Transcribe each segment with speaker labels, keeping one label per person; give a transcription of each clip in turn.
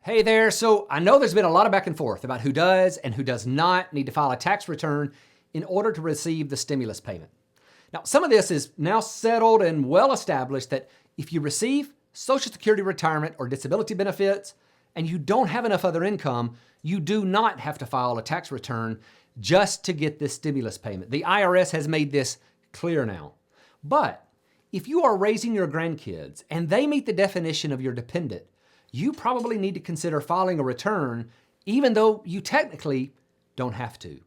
Speaker 1: Hey there, so I know there's been a lot of back and forth about who does and who does not need to file a tax return in order to receive the stimulus payment. Now, some of this is now settled and well established that if you receive Social Security retirement or disability benefits and you don't have enough other income, you do not have to file a tax return just to get this stimulus payment. The IRS has made this clear now. But if you are raising your grandkids and they meet the definition of your dependent, you probably need to consider filing a return even though you technically don't have to.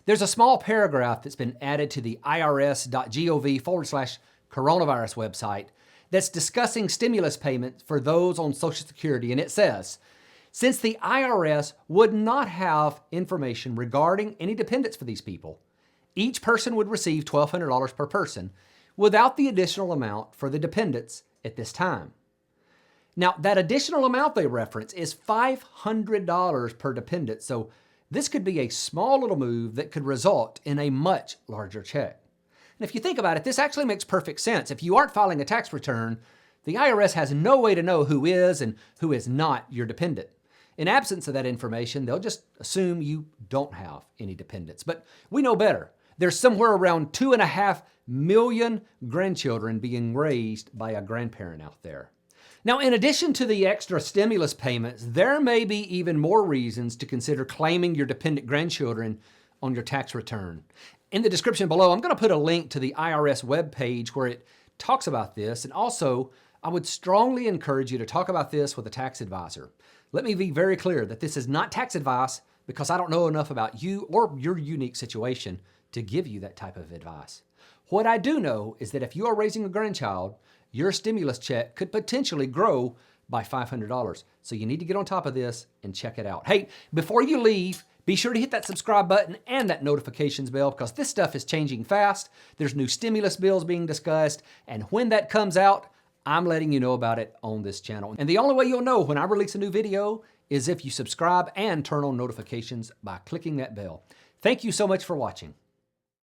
Speaker 1: There's a small paragraph that's been added to the irs.gov/coronavirus website that's discussing stimulus payments for those on Social Security, and it says, since the IRS would not have information regarding any dependents for these people, each person would receive $1,200 per person without the additional amount for the dependents at this time. Now, that additional amount they reference is $500 per dependent, so this could be a small little move that could result in a much larger check. And if you think about it, this actually makes perfect sense. If you aren't filing a tax return, the IRS has no way to know who is and who is not your dependent. In absence of that information, they'll just assume you don't have any dependents. But we know better. There's somewhere around 2.5 million grandchildren being raised by a grandparent out there. Now, in addition to the extra stimulus payments, there may be even more reasons to consider claiming your dependent grandchildren on your tax return. In the description below, I'm going to put a link to the IRS webpage where it talks about this. And also, I would strongly encourage you to talk about this with a tax advisor. Let me be very clear that this is not tax advice because I don't know enough about you or your unique situation to give you that type of advice. What I do know is that if you are raising a grandchild, your stimulus check could potentially grow by $500. So you need to get on top of this and check it out. Hey, before you leave, be sure to hit that subscribe button and that notifications bell because this stuff is changing fast. There's new stimulus bills being discussed, and when that comes out, I'm letting you know about it on this channel. And the only way you'll know when I release a new video is if you subscribe and turn on notifications by clicking that bell. Thank you so much for watching.